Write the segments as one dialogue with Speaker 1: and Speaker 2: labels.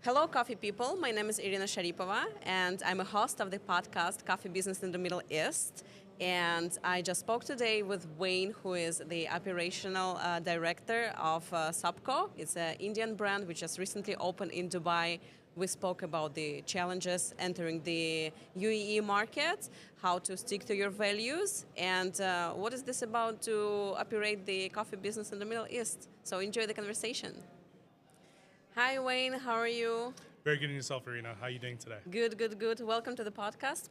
Speaker 1: Hello, coffee people. My name is Irina Sharipova, and I'm a host of the podcast Coffee Business in the Middle East. And I just spoke today with Wayne, who is the operational director of Subko. It's an Indian brand which just recently opened in Dubai. We spoke about the challenges entering the UAE market, how to stick to your values, and what is this about to operate the coffee business in the Middle East. So enjoy the conversation. Hi, Wayne. How are you?
Speaker 2: Very good in yourself, Irina. How are you doing today?
Speaker 1: Good, good, good. Welcome to the podcast,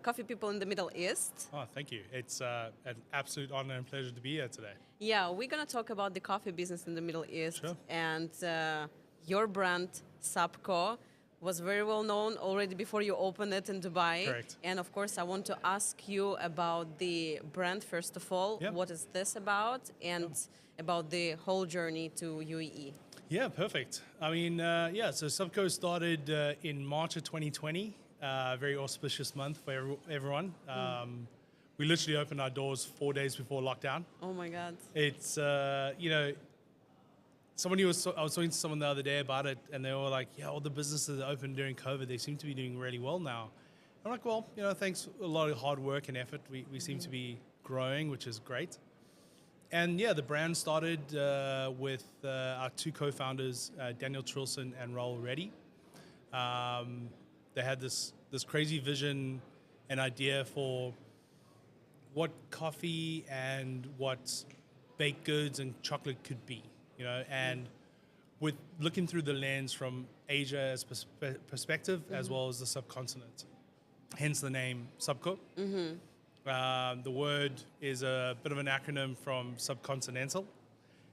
Speaker 1: Coffee People in the Middle East.
Speaker 2: Oh, thank you. It's an absolute honor and pleasure to be here today.
Speaker 1: Yeah, we're going to talk about the coffee business in the Middle East.
Speaker 2: Sure.
Speaker 1: And your brand, Subko, was very well known already before you opened it in Dubai.
Speaker 2: Correct.
Speaker 1: And of course, I want to ask you about the brand, first of all.
Speaker 2: Yep.
Speaker 1: What is this about? And about the whole journey to UAE.
Speaker 2: Yeah, perfect. I mean, so Subko started in March of 2020, very auspicious month for everyone. We literally opened our doors 4 days before lockdown.
Speaker 1: Oh my God.
Speaker 2: It's, I was talking to someone the other day about it, and they were like, yeah, all the businesses that opened during COVID, they seem to be doing really well now. I'm like, well, thanks a lot of hard work and effort. We seem to be growing, which is great. And yeah, the brand started with our two co-founders, Daniel Trilson and Raul Reddy. They had this crazy vision and idea for what coffee and what baked goods and chocolate could be, and with looking through the lens from Asia as perspective as well as the subcontinent. Hence the name Subko. The word is a bit of an acronym from subcontinental,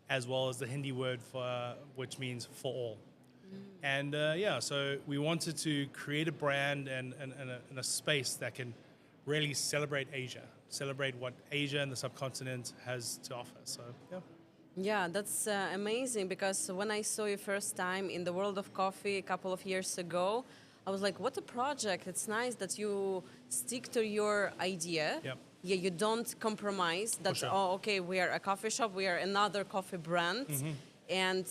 Speaker 2: as well as the Hindi word for which means for all. And so we wanted to create a brand and a space that can really celebrate Asia, celebrate what Asia and the subcontinent has to offer. So yeah.
Speaker 1: Yeah, that's amazing, because when I saw you first time in the world of coffee a couple of years ago, I was like, what a project. It's nice that you stick to your idea.
Speaker 2: Yep.
Speaker 1: Yeah, you don't compromise. That's,
Speaker 2: sure.
Speaker 1: okay, we are a coffee shop, we are another coffee brand. And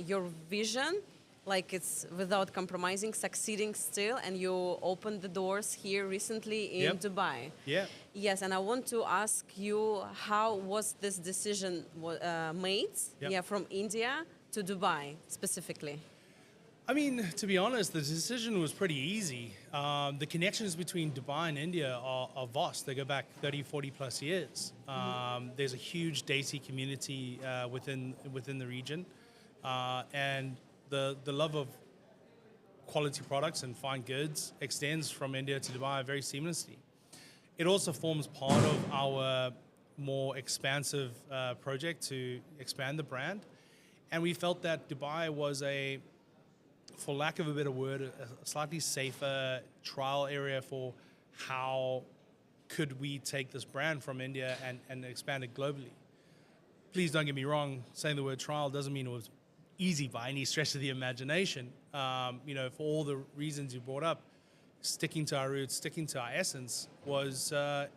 Speaker 1: your vision, like it's without compromising, succeeding still, and you opened the doors here recently in Dubai.
Speaker 2: Yeah.
Speaker 1: Yes, and I want to ask you, how was this decision made?
Speaker 2: Yep.
Speaker 1: Yeah, from India to Dubai specifically.
Speaker 2: I mean, to be honest, the decision was pretty easy. The connections between Dubai and India are vast. They go back 30, 40 plus years. There's a huge Desi community within the region. And the love of quality products and fine goods extends from India to Dubai very seamlessly. It also forms part of our more expansive project to expand the brand. And we felt that Dubai was for lack of a better word, a slightly safer trial area for how could we take this brand from India and expand it globally. Please don't get me wrong, saying the word trial doesn't mean it was easy by any stretch of the imagination. For all the reasons you brought up, sticking to our roots, sticking to our essence was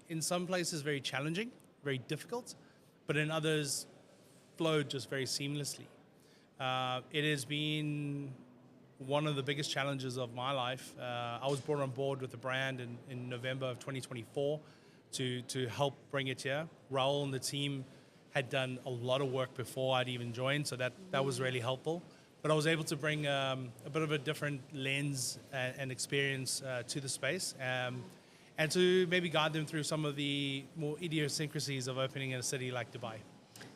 Speaker 2: in some places very challenging, very difficult, but in others flowed just very seamlessly. It has been one of the biggest challenges of my life. I was brought on board with the brand in November of 2024 to help bring it here. Raul and the team had done a lot of work before I'd even joined, so that was really helpful. But I was able to bring a bit of a different lens and experience to the space, and to maybe guide them through some of the more idiosyncrasies of opening in a city like Dubai.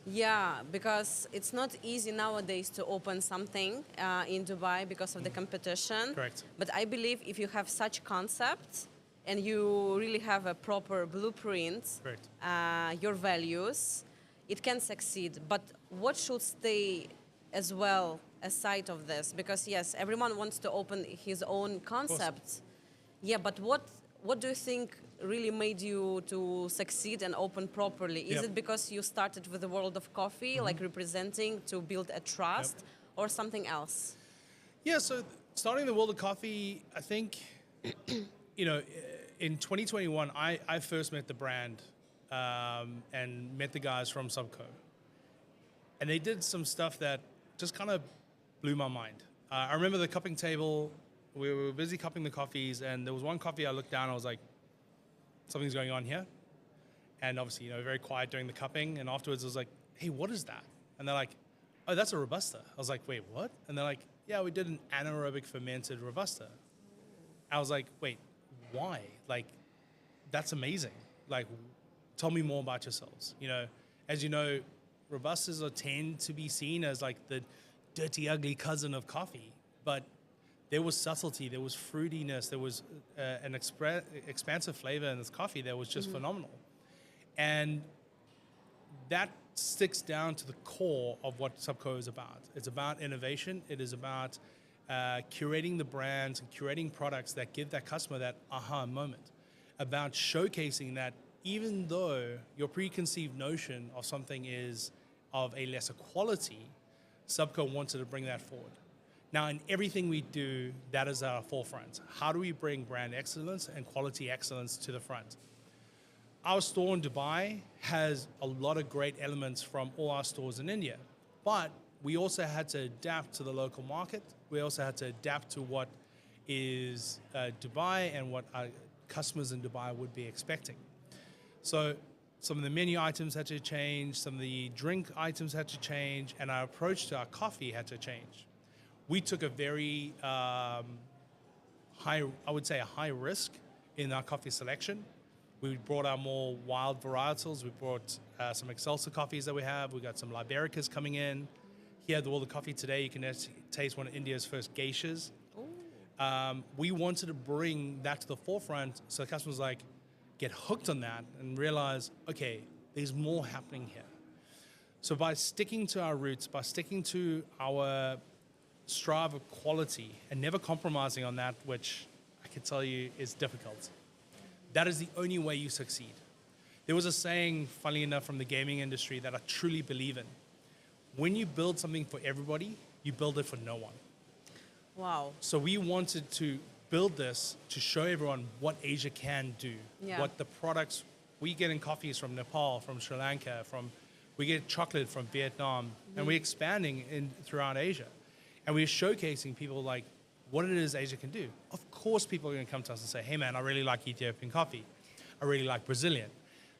Speaker 1: Yeah, because it's not easy nowadays to open something in Dubai because of the competition.
Speaker 2: Correct.
Speaker 1: But I believe if you have such concepts and you really have a proper blueprint,
Speaker 2: Correct.
Speaker 1: Your values, it can succeed. But what should stay as well aside of this? Because yes, everyone wants to open his own concepts. Yeah, but what do you think really made you to succeed and open properly? Is it because you started with the world of coffee, like representing to build a trust, or something else?
Speaker 2: Yeah, so starting the world of coffee, I think, in 2021, I first met the brand and met the guys from Subko. And they did some stuff that just kind of blew my mind. I remember the cupping table. We were busy cupping the coffees, and there was one coffee I looked down. I was like, something's going on here. And obviously, very quiet during the cupping. And afterwards, I was like, hey, what is that? And they're like, oh, that's a Robusta. I was like, wait, what? And they're like, yeah, we did an anaerobic fermented Robusta. I was like, wait, why? Like, that's amazing. Like, tell me more about yourselves. As you know, Robustas tend to be seen as like the dirty, ugly cousin of coffee. But there was subtlety, there was fruitiness, there was an expansive flavor in this coffee that was just phenomenal. And that sticks down to the core of what Subko is about. It's about innovation. It is about curating the brands and curating products that give that customer that aha moment. About showcasing that even though your preconceived notion of something is of a lesser quality, Subko wanted to bring that forward. Now, in everything we do, that is our forefront. How do we bring brand excellence and quality excellence to the front? Our store in Dubai has a lot of great elements from all our stores in India, but we also had to adapt to the local market. We also had to adapt to what is Dubai and what our customers in Dubai would be expecting. So some of the menu items had to change, some of the drink items had to change, and our approach to our coffee had to change. We took a very high risk in our coffee selection. We brought our more wild varietals. We brought some Excelsior coffees that we have. We got some Libericas coming in. Here at the World of Coffee today, you can taste one of India's first geishas. We wanted to bring that to the forefront so the customers get hooked on that and realize, okay, there's more happening here. So by sticking to our roots, by sticking to our strive of quality and never compromising on that, which I can tell you is difficult, that is the only way you succeed. There was a saying, funnily enough, from the gaming industry that I truly believe in. When you build something for everybody, you build it for no one.
Speaker 1: Wow.
Speaker 2: So we wanted to build this to show everyone what Asia can do, what the products we get in coffees from Nepal, from Sri Lanka, we get chocolate from Vietnam, and we're expanding throughout Asia. And we're showcasing people what it is Asia can do. Of course, people are going to come to us and say, hey, man, I really like Ethiopian coffee. I really like Brazilian.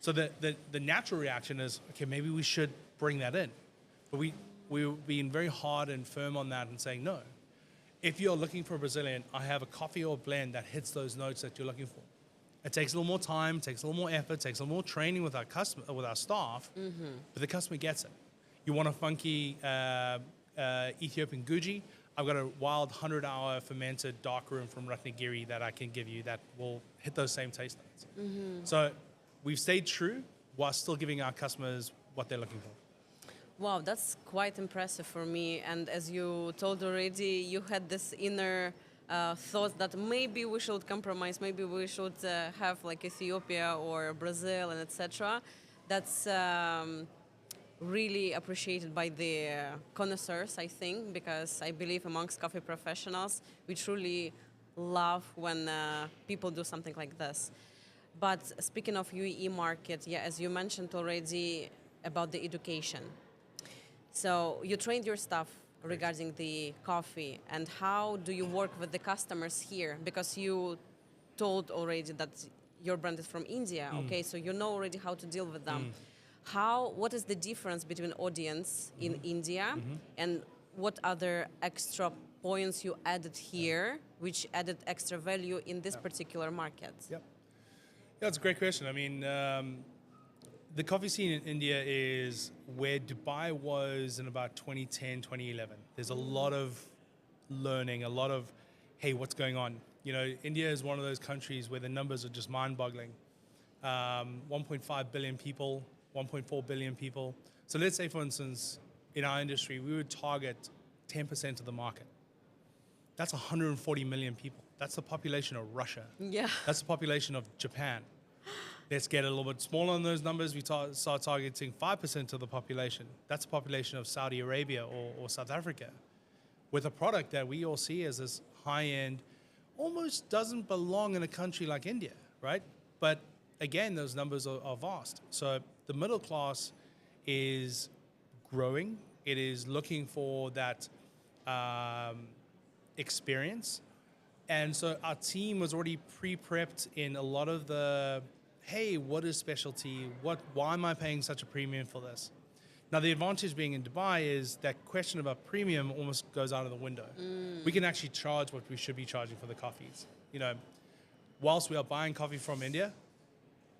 Speaker 2: So the natural reaction is, okay, maybe we should bring that in. But we're being very hard and firm on that and saying, no. If you're looking for a Brazilian, I have a coffee or blend that hits those notes that you're looking for. It takes a little more time, takes a little more effort, takes a little more training with our staff, but the customer gets it. You want a funky Ethiopian Guji? I've got a wild 100-hour fermented dark room from Ratnagiri that I can give you that will hit those same taste notes. So we've stayed true while still giving our customers what they're looking for.
Speaker 1: Wow, that's quite impressive for me. And as you told already, you had this inner thought that maybe we should compromise, maybe we should have Ethiopia or Brazil and etc. That's really appreciated by the connoisseurs, I think, because I believe amongst coffee professionals, we truly love when people do something like this. But speaking of UAE market, as you mentioned already about the education. So you trained your staff regarding the coffee, and how do you work with the customers here? Because you told already that your brand is from India, okay? So you know already how to deal with them. What is the difference between audience in India and what other extra points you added here, which added extra value in this particular market?
Speaker 2: Yep. Yeah, that's a great question. I mean, the coffee scene in India is where Dubai was in about 2010, 2011. There's a lot of learning, a lot of, hey, what's going on? India is one of those countries where the numbers are just mind-boggling. 1.5 billion people, 1.4 billion people. So let's say, for instance, in our industry, we would target 10% of the market. That's 140 million people. That's the population of Russia.
Speaker 1: Yeah.
Speaker 2: That's the population of Japan. Let's get a little bit smaller on those numbers. We start targeting 5% of the population. That's the population of Saudi Arabia or South Africa, with a product that we all see as this high-end, almost doesn't belong in a country like India, right? But again, those numbers are vast. So the middle class is growing. It is looking for that experience. And so our team was already pre-prepped in a lot of the, hey, what is specialty? Why am I paying such a premium for this? Now, the advantage being in Dubai is that question about premium almost goes out of the window. We can actually charge what we should be charging for the coffees. You know, whilst we are buying coffee from India,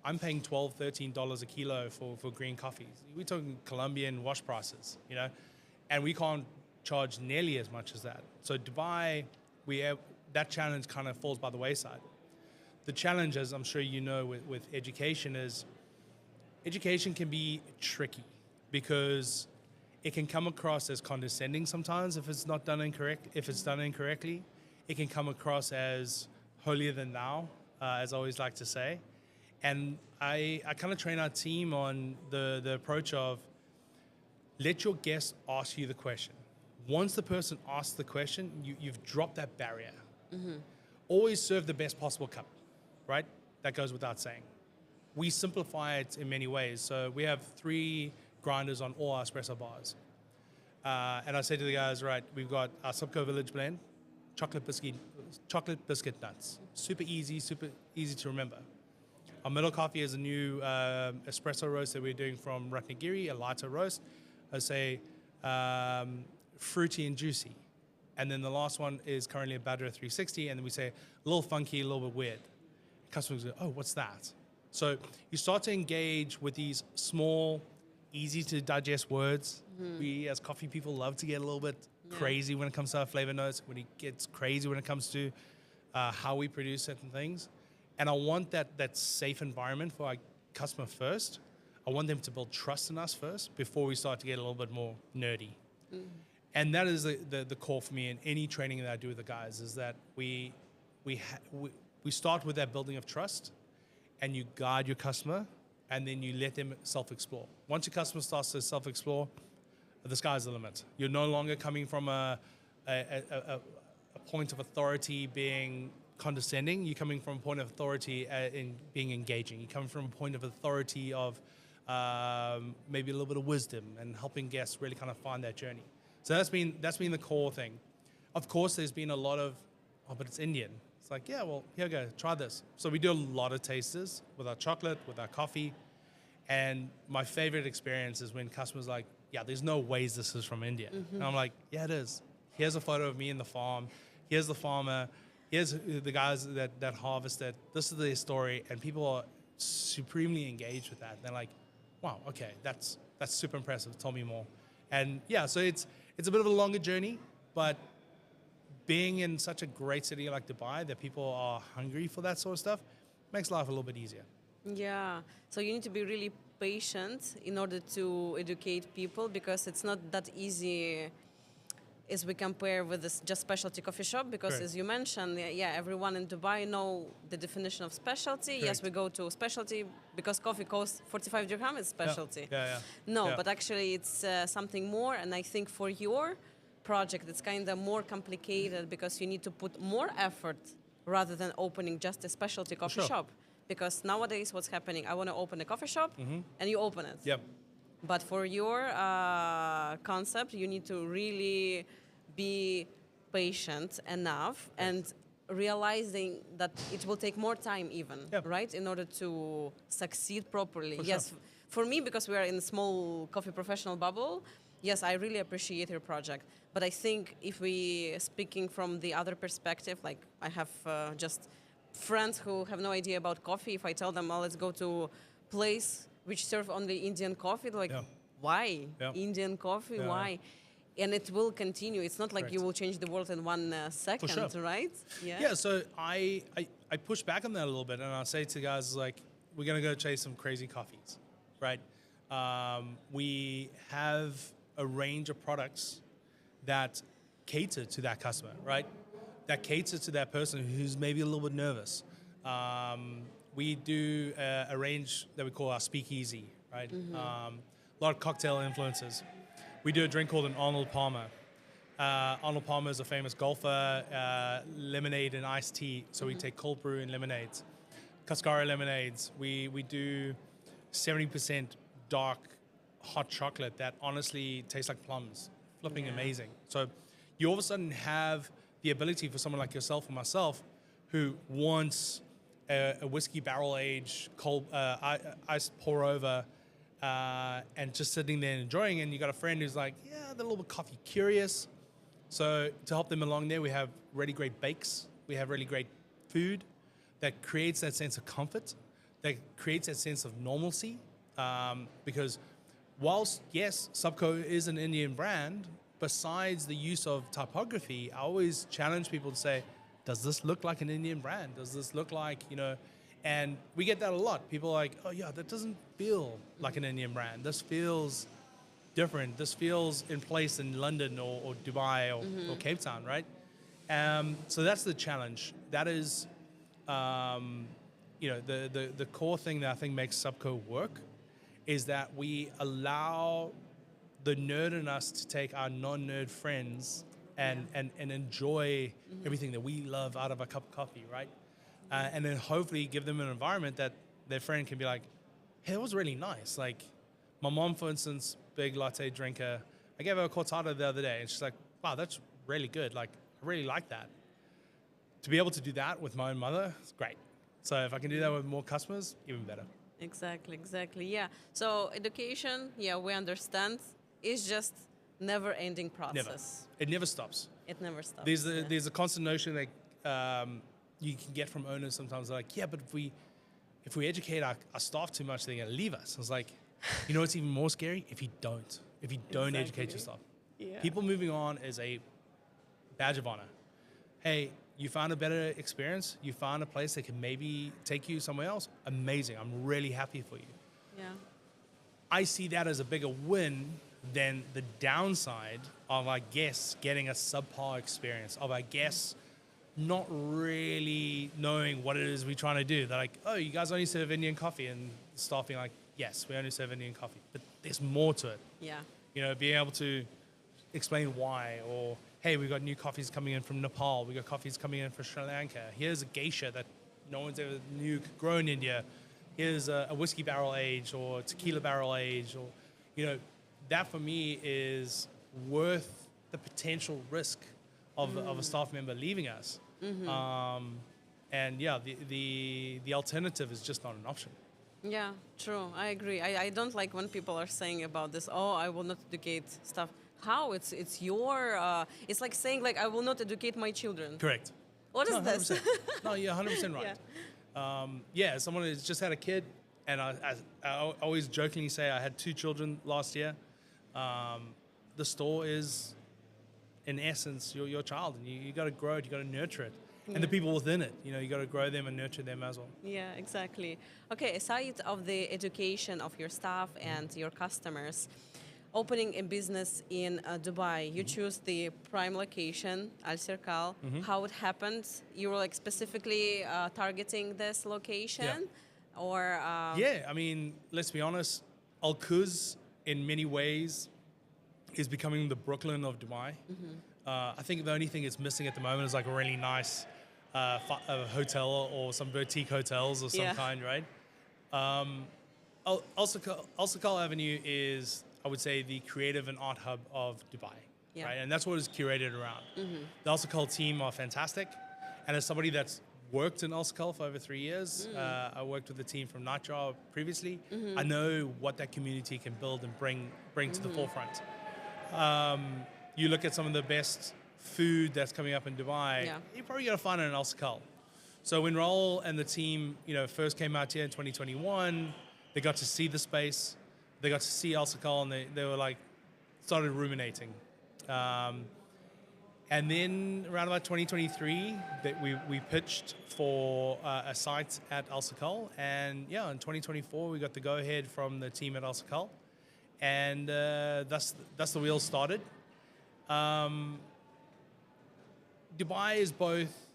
Speaker 2: I'm paying $12, $13 a kilo for green coffees. We're talking Colombian wash prices, you know, and we can't charge nearly as much as that. So Dubai, that challenge kind of falls by the wayside. The challenge, as I'm sure you know, with education is education can be tricky because it can come across as condescending sometimes if it's not done incorrectly. It can come across as holier than thou, as I always like to say. And I kind of train our team on the approach of let your guest ask you the question. Once the person asks the question, you've dropped that barrier. Always serve the best possible cup, right? That goes without saying. We simplify it in many ways. So we have 3 grinders on all our espresso bars. And I say to the guys, right, we've got our Subko Village blend, chocolate biscuit nuts. Super easy to remember. Our middle coffee is a new espresso roast that we're doing from Ratnagiri, a lighter roast. I say fruity and juicy. And then the last one is currently a Badra 360, and then we say a little funky, a little bit weird. Customers go, oh, what's that? So you start to engage with these small, easy to digest words. We as coffee people love to get a little bit crazy when it comes to our flavor notes, when it gets crazy when it comes to how we produce certain things. And I want that safe environment for our customer first. I want them to build trust in us first before we start to get a little bit more nerdy. And that is the core for me in any training that I do with the guys is that we start with that building of trust, and you guide your customer, and then you let them self-explore. Once your customer starts to self-explore, the sky's the limit. You're no longer coming from a point of authority being condescending. You're coming from a point of authority in being engaging. You're coming from a point of authority of maybe a little bit of wisdom and helping guests really kind of find that journey. So that's been the core thing. Of course, there's been a lot of, oh, but it's Indian. It's like, yeah, well, here we go, try this. So we do a lot of tasters with our chocolate, with our coffee. And my favorite experience is when customers are like, yeah, there's no ways this is from India. And I'm like, yeah, it is. Here's a photo of me in the farm. Here's the farmer. Here's the guys that harvested. This is their story. And people are supremely engaged with that. They're like, wow, okay, that's super impressive. Tell me more. And yeah, so it's a bit of a longer journey, but being in such a great city like Dubai that people are hungry for that sort of stuff makes life a little bit easier.
Speaker 1: Yeah, so you need to be really patient in order to educate people because it's not that easy as we compare with this just specialty coffee shop because
Speaker 2: Correct.
Speaker 1: as you mentioned, yeah, everyone in Dubai know the definition of specialty.
Speaker 2: Correct.
Speaker 1: Yes, we go to specialty because coffee costs 45 dirham, it's specialty.
Speaker 2: Yeah.
Speaker 1: No,
Speaker 2: Yeah.
Speaker 1: but actually it's something more, and I think for your project it's kind of more complicated because you need to put more effort rather than opening just a specialty coffee
Speaker 2: sure.
Speaker 1: shop. Because nowadays what's happening, I want to open a coffee shop and you open it.
Speaker 2: Yep.
Speaker 1: But for your concept, you need to really be patient enough and realizing that it will take more time even,
Speaker 2: Yep.
Speaker 1: right, in order to succeed properly.
Speaker 2: For
Speaker 1: Yes,
Speaker 2: sure.
Speaker 1: for me, because we are in a small coffee professional bubble, yes, I really appreciate your project. But I think if we speaking from the other perspective, like I have just friends who have no idea about coffee. If I tell them, oh, let's go to place which serve only Indian coffee, they're like,
Speaker 2: Yeah.
Speaker 1: why?
Speaker 2: Yeah.
Speaker 1: Indian coffee,
Speaker 2: Yeah.
Speaker 1: why? And it will continue. It's not like
Speaker 2: Correct.
Speaker 1: you will change the world in 1 second,
Speaker 2: sure.
Speaker 1: right?
Speaker 2: Yeah, so I push back on that a little bit, and I'll say to guys, like, we're going to go chase some crazy coffees, right? We have a range of products that cater to that customer, right? That cater to that person who's maybe a little bit nervous. We do a range that we call our speakeasy, right? A lot of cocktail influences. We do a drink called an Arnold Palmer. Arnold Palmer is a famous golfer, lemonade and iced tea. So we take cold brew and lemonades. Cascara lemonades. We do 70% dark hot chocolate that honestly tastes like plums. Flipping amazing. So you all of a sudden have the ability for someone like yourself or myself who wants a whiskey barrel age, cold, ice pour over, and just sitting there and enjoying it. And you got a friend who's like, yeah, they're a little bit coffee curious. So to help them along there, we have really great bakes. We have really great food that creates that sense of comfort, that creates that sense of normalcy. Because whilst, yes, Subko is an Indian brand, besides the use of typography, I always challenge people to say, does this look like an Indian brand? Does this look like, and we get that a lot. People are like, oh yeah, that doesn't feel like an Indian brand. This feels different. This feels in place in London or Dubai or Cape Town, right? So that's the challenge. That is, the core thing that I think makes Subko work is that we allow the nerd in us to take our non-nerd friends and enjoy everything that we love out of a cup of coffee, right? And then hopefully give them an environment that their friend can be like, hey, it was really nice. Like my mom, for instance, big latte drinker. I gave her a cortado the other day and she's like, wow, that's really good. Like, I really like that. To be able to do that with my own mother, it's great. So if I can do that with more customers, even better.
Speaker 1: Exactly. Yeah. So education, yeah, we understand, is just never-ending process.
Speaker 2: Never. It never stops.
Speaker 1: It never stops.
Speaker 2: There's a constant notion that you can get from owners sometimes. They're like, yeah, but if we educate our staff too much, they're going to leave us. I was like, you know what's even more scary? If you don't educate your staff.
Speaker 1: Yeah.
Speaker 2: People moving on is a badge of honor. Hey, you found a better experience. You found a place that can maybe take you somewhere else. Amazing. I'm really happy for you.
Speaker 1: Yeah.
Speaker 2: I see that as a bigger win than the downside of our guests getting a subpar experience, of our guests not really knowing what it is we're trying to do. They're like, oh, you guys only serve Indian coffee, and staff being like, yes, we only serve Indian coffee, but there's more to it.
Speaker 1: Yeah.
Speaker 2: Being able to explain why, or hey, we got new coffees coming in from Nepal, we got coffees coming in from Sri Lanka. Here's a geisha that no one's ever knew could grow in India. Here's a whiskey barrel age or tequila barrel age, or that for me is worth the potential risk of a staff member leaving us. And yeah, the alternative is just not an option.
Speaker 1: Yeah, true. I agree. I don't like when people are saying about this, oh, I will not educate staff. How? It's your, it's like saying like, I will not educate my children.
Speaker 2: Correct.
Speaker 1: What is this?
Speaker 2: 100%. No, you're 100% right.
Speaker 1: Yeah.
Speaker 2: Someone who's just had a kid, and I always jokingly say I had 2 children last year. The store is, in essence, your child, and you got to grow it, you got to nurture it.
Speaker 1: Yeah.
Speaker 2: And the people within it, you got to grow them and nurture them as well.
Speaker 1: Yeah, exactly. Okay, aside of the education of your staff and your customers, opening a business in Dubai, you choose the prime location, Al Circal. How it happened? You were like specifically targeting this location, or?
Speaker 2: Yeah, I mean, let's be honest. Al Quoz, in many ways, is becoming the Brooklyn of Dubai. I think the only thing it's missing at the moment is like a really nice a hotel or some boutique hotels of some kind, right? Al Circal Avenue is, I would say, the creative and art hub of Dubai, right? And that's what is curated around. The Al Circal team are fantastic, and as somebody that's worked in Al Circal for over 3 years, I worked with the team from Nightjar previously. I know what that community can build and bring to the forefront. You look at some of the best food that's coming up in Dubai, you're probably going to find it in Al Circal. So when Raul and the team, first came out here in 2021, they got to see the space, they got to see Al Circal, and they were like, started ruminating. And then around about 2023, we pitched for a site at Al Circal, and in 2024 we got the go-ahead from the team at Al Circal, and that's the wheel started. Dubai is both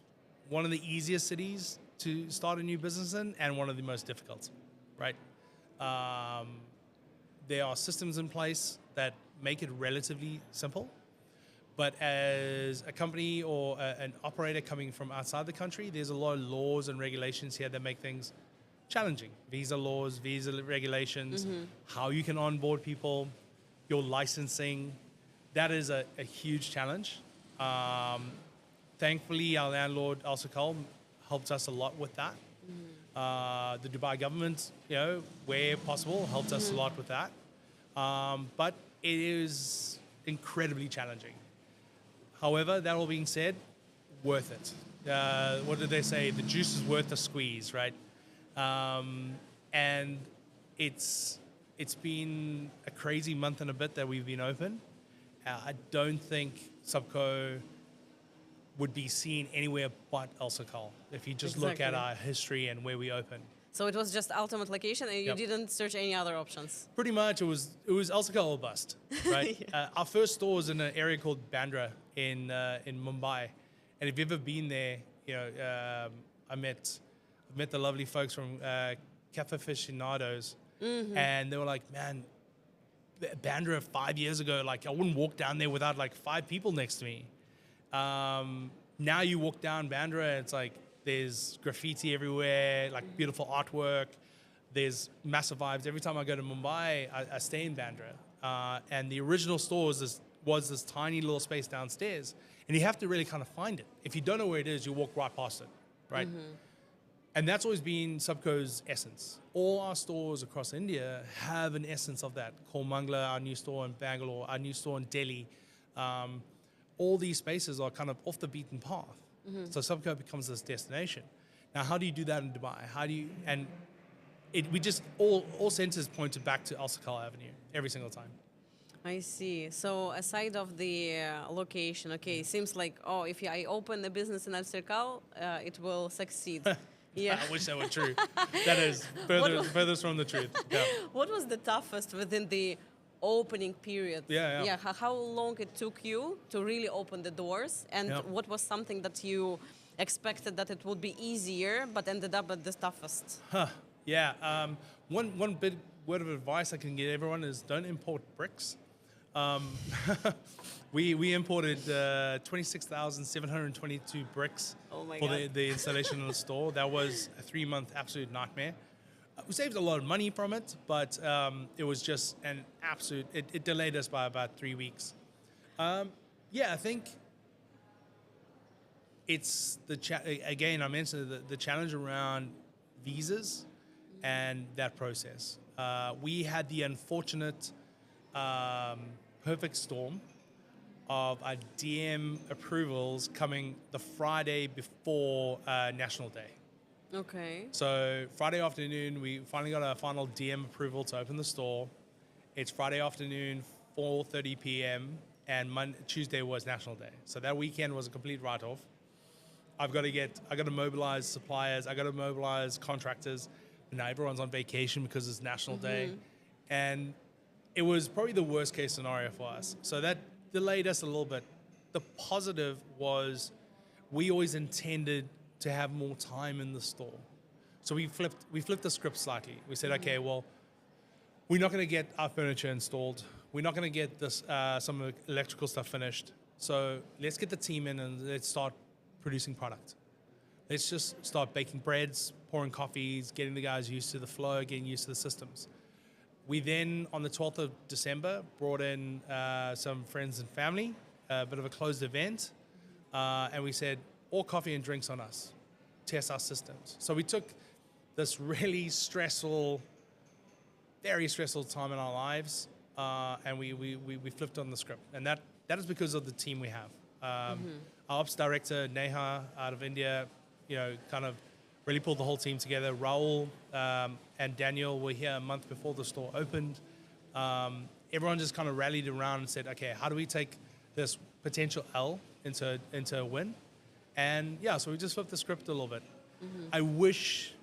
Speaker 2: one of the easiest cities to start a new business in and one of the most difficult, right? There are systems in place that make it relatively simple, but as a company or an operator coming from outside the country, there's a lot of laws and regulations here that make things challenging. Visa laws, visa regulations, how you can onboard people, your licensing. That is a huge challenge. Thankfully, our landlord, Al Sakal, helped us a lot with that. The Dubai government, where possible, helped us a lot with that. But it is incredibly challenging. However, that all being said, worth it. What did they say? The juice is worth the squeeze, right? And it's been a crazy month and a bit that we've been open. I don't think Subko would be seen anywhere but El Sakal if you just look at our history and where we opened.
Speaker 1: So it was just ultimate location, and you didn't search any other options.
Speaker 2: Pretty much, it was El Sakal or bust, right? Our first store was in an area called Bandra in Mumbai, and if you've ever been there, I met the lovely folks from Cafe Aficionados, and they were like, man, Bandra 5 years ago, like I wouldn't walk down there without like 5 people next to me. Now you walk down Bandra, it's like there's graffiti everywhere, like beautiful artwork. There's massive vibes. Every time I go to Mumbai, I stay in Bandra. And the original store was this tiny little space downstairs. And you have to really kind of find it. If you don't know where it is, you walk right past it, right? And that's always been Subko's essence. All our stores across India have an essence of that. Kormangala, our new store in Bangalore, our new store in Delhi. All these spaces are kind of off the beaten path. So Subko becomes this destination. Now, how do you do that in Dubai? We just, all senses pointed back to Al Sakal Avenue every single time.
Speaker 1: I see. So aside of the location, okay, seems like, if I open a business in Al Sakal, it will succeed. Yeah.
Speaker 2: I wish that were true. That is furthest from the truth. Yeah.
Speaker 1: What was the toughest within the opening period?
Speaker 2: Yeah.
Speaker 1: How long it took you to really open the doors, and what was something that you expected that it would be easier but ended up at the toughest?
Speaker 2: Yeah. One big word of advice I can give everyone is don't import bricks. We imported 26,722 bricks for the installation of the store. That was a 3-month absolute nightmare. We saved a lot of money from it, but it was just an absolute, it delayed us by about 3 weeks. I think it's again, I mentioned the challenge around visas and that process. We had the unfortunate perfect storm of our DM approvals coming the Friday before National Day.
Speaker 1: Okay.
Speaker 2: So Friday afternoon, we finally got our final DM approval to open the store. It's Friday afternoon, 4:30 p.m. and Tuesday was National Day. So that weekend was a complete write-off. I got to mobilize suppliers. I got to mobilize contractors. And now everyone's on vacation because it's National Day. And it was probably the worst case scenario for us. So that delayed us a little bit. The positive was we always intended to have more time in the store. So we flipped the script slightly. We said, okay, well, we're not going to get our furniture installed. We're not going to get this some electrical stuff finished. So let's get the team in and let's start producing product. Let's just start baking breads, pouring coffees, getting the guys used to the flow, getting used to the systems. We then, on the 12th of December, brought in some friends and family, a bit of a closed event, and we said, all coffee and drinks on us, test our systems. So we took this really stressful, very stressful time in our lives, and we flipped on the script. And that is because of the team we have. Our ops director, Neha, out of India, kind of really pulled the whole team together. Raul and Daniel were here a month before the store opened. Everyone just kind of rallied around and said, okay, how do we take this potential L into a win? And so we just flipped the script a little bit. I wish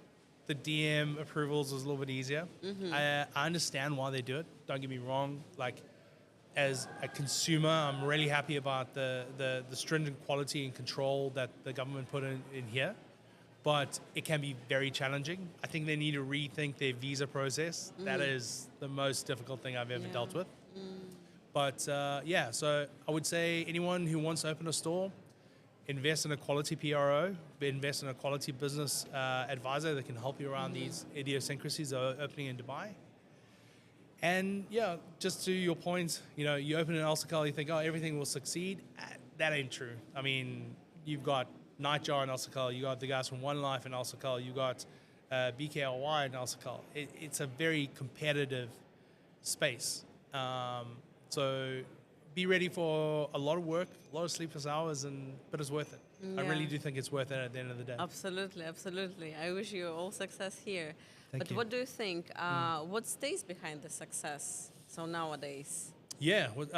Speaker 2: the DM approvals was a little bit easier. I understand why they do it. Don't get me wrong. Like, as a consumer, I'm really happy about the stringent quality and control that the government put in here. But it can be very challenging. I think they need to rethink their visa process. That is the most difficult thing I've ever dealt with. But so I would say anyone who wants to open a store, invest in a quality PRO, invest in a quality business advisor that can help you around these idiosyncrasies of opening in Dubai. And just to your point, you open an Al Sakal, you think, everything will succeed. That ain't true. I mean, you've got Nightjar in Al you got the guys from One Life in Al you got BKLY in Al it's a very competitive space. So be ready for a lot of work, a lot of sleepless hours, but it's worth it. I really do think it's worth it at the end of the day.
Speaker 1: Absolutely, absolutely. I wish you all success here.
Speaker 2: Thank you.
Speaker 1: What do you think? What stays behind the success? So nowadays.
Speaker 2: Yeah, well,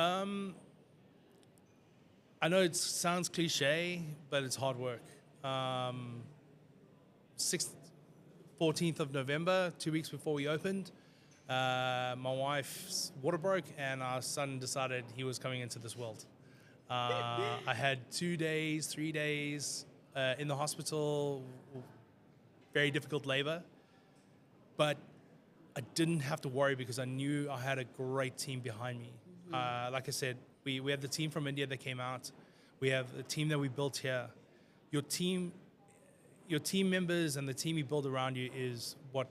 Speaker 2: I know it sounds cliche, but it's hard work. 14th of November, 2 weeks before we opened, my wife's water broke and our son decided he was coming into this world. I had 2 days, 3 days in the hospital, very difficult labor, but I didn't have to worry because I knew I had a great team behind me. Like I said, we have the team from India that came out. We have the team that we built here. Your team members and the team you build around you is what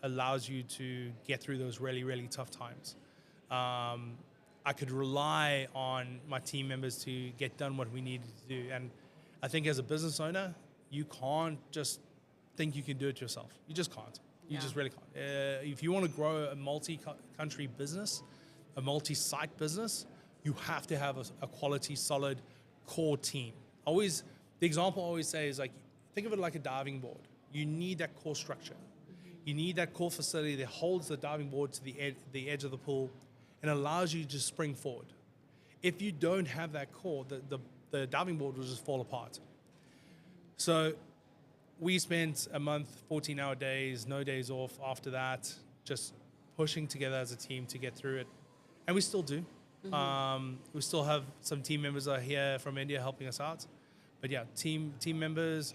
Speaker 2: allows you to get through those really, really tough times. I could rely on my team members to get done what we needed to do. And I think as a business owner, you can't just think you can do it yourself. You just can't. You just really can't. If you want to grow a multi-country business, a multi-site business, you have to have a quality, solid core team. The example I always say is like, think of it like a diving board. You need that core structure. You need that core facility that holds the diving board to the edge of the pool and allows you to spring forward. If you don't have that core, the diving board will just fall apart. So we spent a month, 14-hour days, no days off after that, just pushing together as a team to get through it. And we still do. We still have some team members are here from India helping us out. But yeah, team members,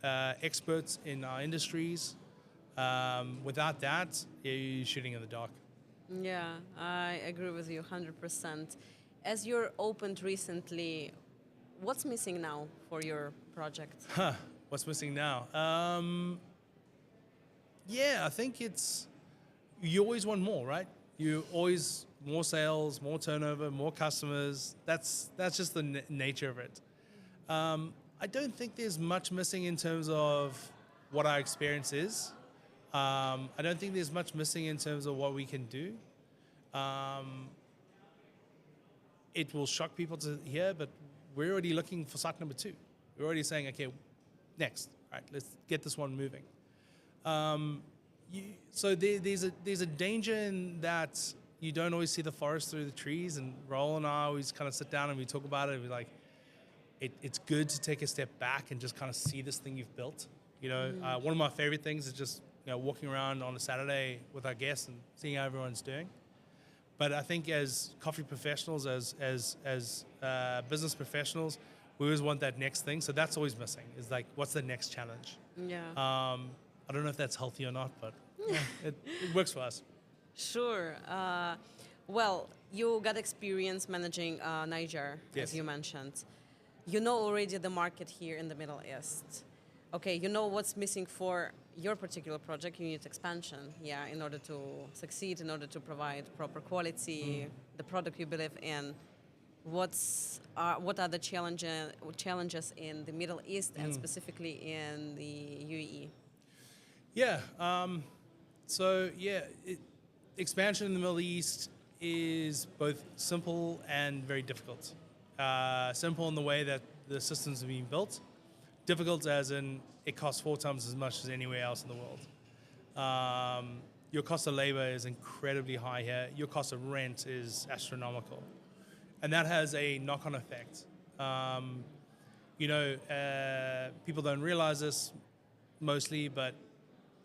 Speaker 2: experts in our industries. Without that, you're shooting in the dark.
Speaker 1: Yeah, I agree with you 100%. As you're opened recently, what's missing now for your project?
Speaker 2: What's missing now? Yeah, I think you always want more, right? You always more sales, more turnover, more customers. That's just the nature of it. I don't think there's much missing in terms of what our experience is. I don't think there's much missing in terms of what we can do. It will shock people to hear, but we're already looking for site number 2. We're already saying, okay, next, right? Let's get this one moving. So there's a danger in that you don't always see the forest through the trees. And Raul and I always kind of sit down and we talk about it. And we're like, it's good to take a step back and just kind of see this thing you've built. One of my favorite things is just walking around on a Saturday with our guests and seeing how everyone's doing. But I think as coffee professionals, as business professionals, we always want that next thing. So that's always missing. Is like, what's the next challenge?
Speaker 1: Yeah.
Speaker 2: I don't know if that's healthy or not, but it works for us.
Speaker 1: Sure. Well, you got experience managing Niger, as you mentioned. You know already the market here in the Middle East. Okay, you know what's missing for your particular project. You need expansion, in order to succeed, in order to provide proper quality, the product you believe in. What are the challenges in the Middle East and specifically in the UAE?
Speaker 2: Yeah. Expansion in the Middle East is both simple and very difficult. Simple in the way that the systems are being built. Difficult as in it costs 4 times as much as anywhere else in the world. Your cost of labor is incredibly high here. Your cost of rent is astronomical. And that has a knock-on effect. People don't realize this mostly, but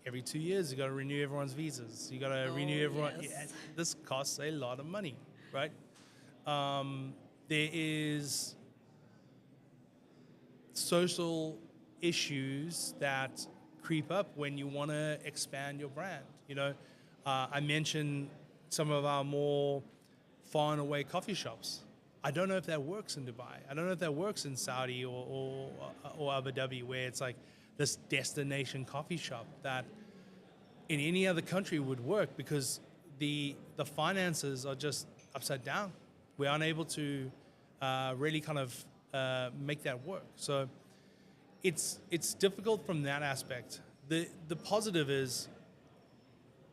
Speaker 2: every 2 years you got to renew everyone's visas. You got to renew everyone.
Speaker 1: Yes.
Speaker 2: Yeah, this costs a lot of money, right? There is social issues that creep up when you want to expand your brand. I mentioned some of our more far and away coffee shops. I don't know if that works in Dubai. I don't know if that works in Saudi or Abu Dhabi, where it's like this destination coffee shop that in any other country would work because the finances are just upside down. We're unable to really kind of make that work. So it's difficult from that aspect. The positive is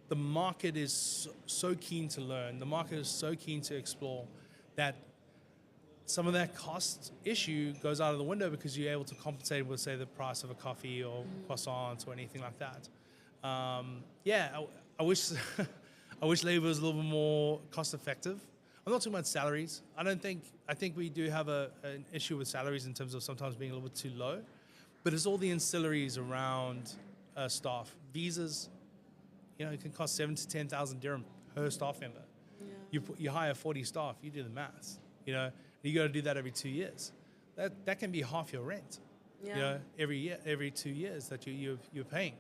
Speaker 2: the market is so keen to learn. The market is so keen to explore that some of that cost issue goes out of the window because you're able to compensate with, say, the price of a coffee or croissants or anything like that. I wish I wish labor was a little bit more cost effective. I'm not talking about salaries. I think we do have an issue with salaries in terms of sometimes being a little bit too low, but it's all the ancillaries around staff. Visas, it can cost 7,000 to 10,000 dirham per staff member.
Speaker 1: Yeah.
Speaker 2: You hire 40 staff, you do the maths. You got to do that every 2 years. That can be half your rent.
Speaker 1: Yeah.
Speaker 2: Every year, every 2 years that you're paying.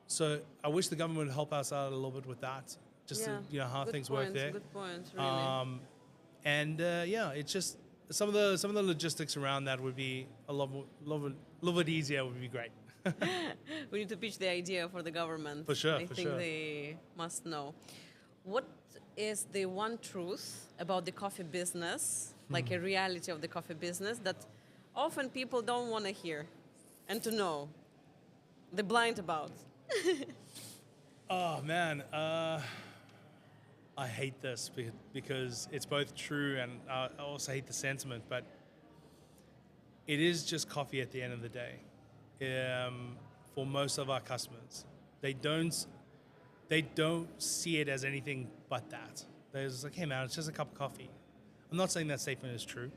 Speaker 2: So I wish the government would help us out a little bit with that, just to, how
Speaker 1: Good
Speaker 2: things
Speaker 1: point,
Speaker 2: work there.
Speaker 1: Good point, really.
Speaker 2: It's just some of the logistics around that would be a little bit easier. Would be great.
Speaker 1: We need to pitch the idea for the government.
Speaker 2: For sure,
Speaker 1: I think they must know. What is the one truth about the coffee business, like a reality of the coffee business, that often people don't want to hear and to know? They're blind about.
Speaker 2: Oh, man. I hate this because it's both true and I also hate the sentiment, but it is just coffee at the end of the day. For most of our customers, they don't see it as anything but that. They're just like, hey man, it's just a cup of coffee. I'm not saying that statement is true,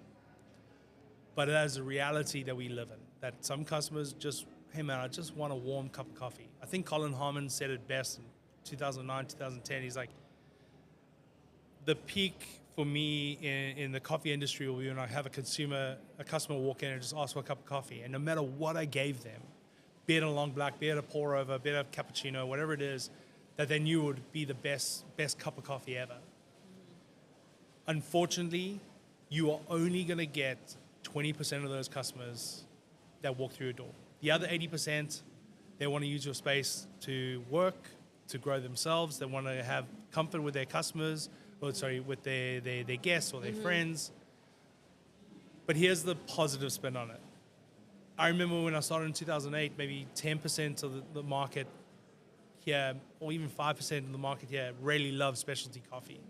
Speaker 2: but it is a reality that we live in, that some customers just, hey man, I just want a warm cup of coffee. I think Colin Harmon said it best in 2009, 2010. He's like, the peak for me in the coffee industry will be when I have a customer walk in and just ask for a cup of coffee. And no matter what I gave them, be it a long black, be it a pour over, be it a cappuccino, whatever it is, that they knew would be the best cup of coffee ever. Unfortunately, you are only going to get 20% of those customers that walk through your door. The other 80%, they want to use your space to work, to grow themselves. They want to have comfort with their customers, with their guests or their friends. But here's the positive spin on it. I remember when I started in 2008, maybe 10% of the market here, or even 5% of the market here, really love specialty coffee.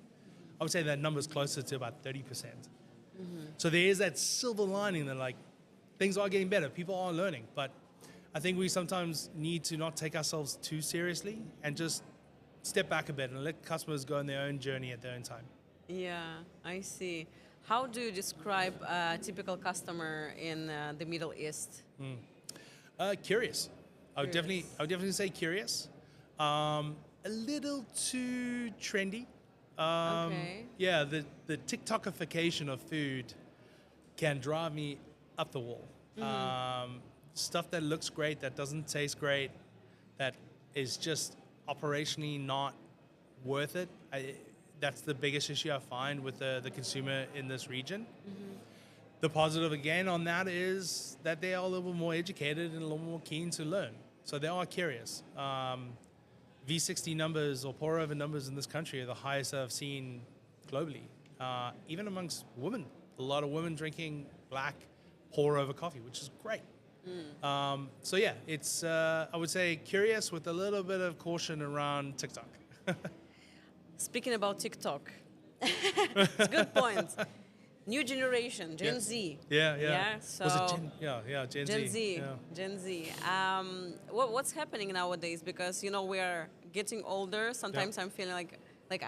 Speaker 2: I would say that number is closer to about 30%. So there is that silver lining that, like, things are getting better. People are learning. But I think we sometimes need to not take ourselves too seriously and just step back a bit and let customers go on their own journey at their own time.
Speaker 1: Yeah, I see. How do you describe a typical customer in the Middle East?
Speaker 2: Curious. I would definitely say curious. A little too trendy.
Speaker 1: Okay.
Speaker 2: Yeah, the TikTokification of food can drive me up the wall. Stuff that looks great, that doesn't taste great, that is just operationally not worth it. That's the biggest issue I find with the consumer in this region. The positive again on that is that they are a little bit more educated and a little more keen to learn. So they are curious. V60 numbers or pour over numbers in this country are the highest I've seen globally, even amongst women. A lot of women drinking black pour over coffee, which is great. So yeah, it's I would say curious with a little bit of caution around TikTok.
Speaker 1: Speaking about TikTok, it's a good point. New generation, Gen Z.
Speaker 2: Yeah.
Speaker 1: So
Speaker 2: Was it Gen Z?
Speaker 1: Gen Z. What's happening nowadays? Because we are getting older. Sometimes I'm feeling like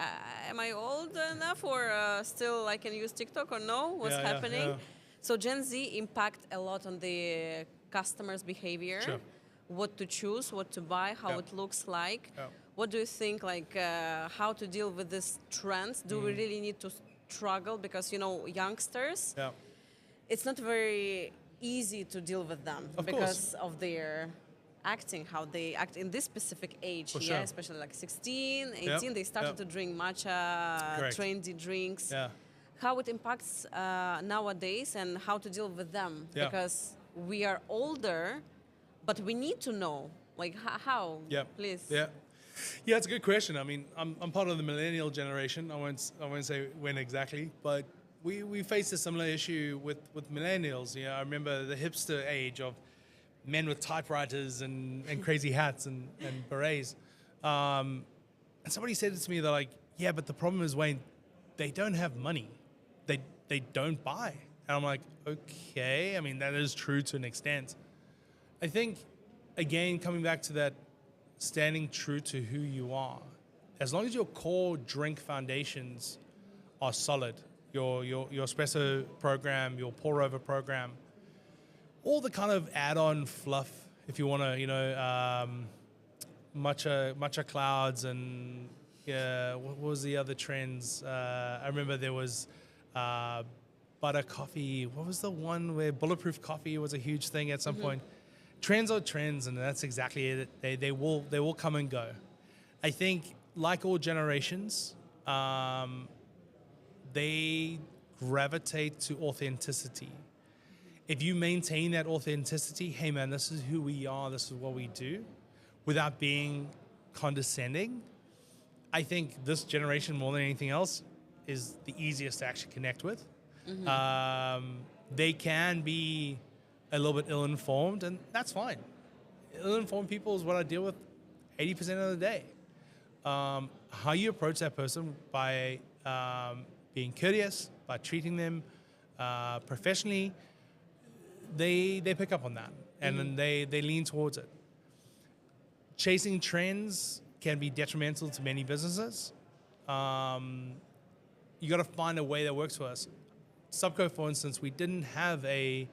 Speaker 1: am I old enough, or still I can use TikTok, or no? What's happening? So Gen Z impact a lot on the customers' behavior.
Speaker 2: Sure.
Speaker 1: What to choose, what to buy, how it looks like. What do you think, how to deal with this trends? Do we really need to struggle? Because, youngsters, it's not very easy to deal with them because of their acting, how they act in this specific age.
Speaker 2: For sure.
Speaker 1: Especially 16, 18, they started to drink matcha, trendy drinks. How it impacts nowadays and how to deal with them. Because we are older, but we need to know, how, please.
Speaker 2: Yeah, it's a good question. I mean, I'm part of the millennial generation. I won't say when exactly, but we faced a similar issue with millennials. You know, I remember the hipster age of men with typewriters and crazy hats and berets. And somebody said it to me, they're like, yeah, but the problem is, Wayne, they don't have money. They don't buy. And I'm like, okay, I mean, that is true to an extent. I think, again, coming back to that, standing true to who you are, as long as your core drink foundations are solid, your espresso program, your pour over program, all the kind of add-on fluff, if you want to, you know, matcha clouds and what was the other trends? I remember there was butter coffee. What was the one where bulletproof coffee was a huge thing at some point? Trends are trends, and that's exactly it. They will come and go. I think, like all generations, they gravitate to authenticity. If you maintain that authenticity, hey man, this is who we are, this is what we do, without being condescending, I think this generation, more than anything else, is the easiest to actually connect with. They can be a little bit ill-informed, and that's fine. Ill-informed people is what I deal with 80% of the day. How you approach that person by being courteous, by treating them professionally, they pick up on that, and then they lean towards it. Chasing trends can be detrimental to many businesses. You got to find a way that works for us. Subko, for instance, we didn't have a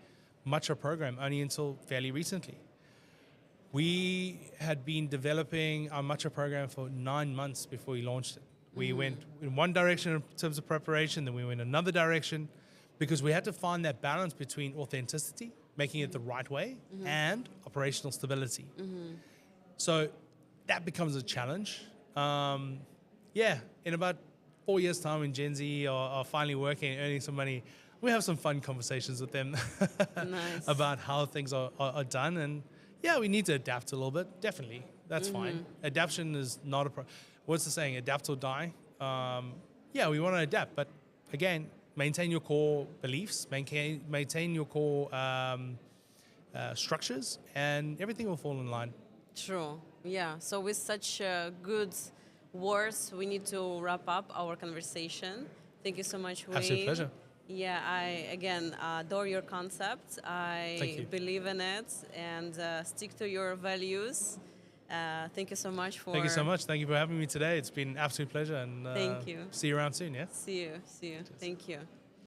Speaker 2: matcha program only until fairly recently. We had been developing our matcha program for 9 months before we launched it. We went in one direction in terms of preparation, then we went another direction, because we had to find that balance between authenticity, making it the right way, and operational stability. So that becomes a challenge. In about 4 years' time, when Gen Z are finally working and earning some money, we have some fun conversations with them
Speaker 1: Nice.
Speaker 2: about how things are done. And yeah, we need to adapt a little bit. Definitely, that's fine. Adaptation is not a problem. What's the saying? Adapt or die. We want to adapt, but again, maintain your core beliefs, maintain your core structures, and everything will fall in line.
Speaker 1: True. Yeah. So with such good words, we need to wrap up our conversation. Thank you so much, Wayne.
Speaker 2: Absolute pleasure.
Speaker 1: Yeah, I again adore your concept.
Speaker 2: Thank
Speaker 1: I
Speaker 2: you.
Speaker 1: believe in it and stick to your values. Thank you so much for.
Speaker 2: Thank you so much. Thank you for having me today. It's been an absolute pleasure, and
Speaker 1: Thank you.
Speaker 2: see you around soon. Yeah.
Speaker 1: See you. See you. Thank you.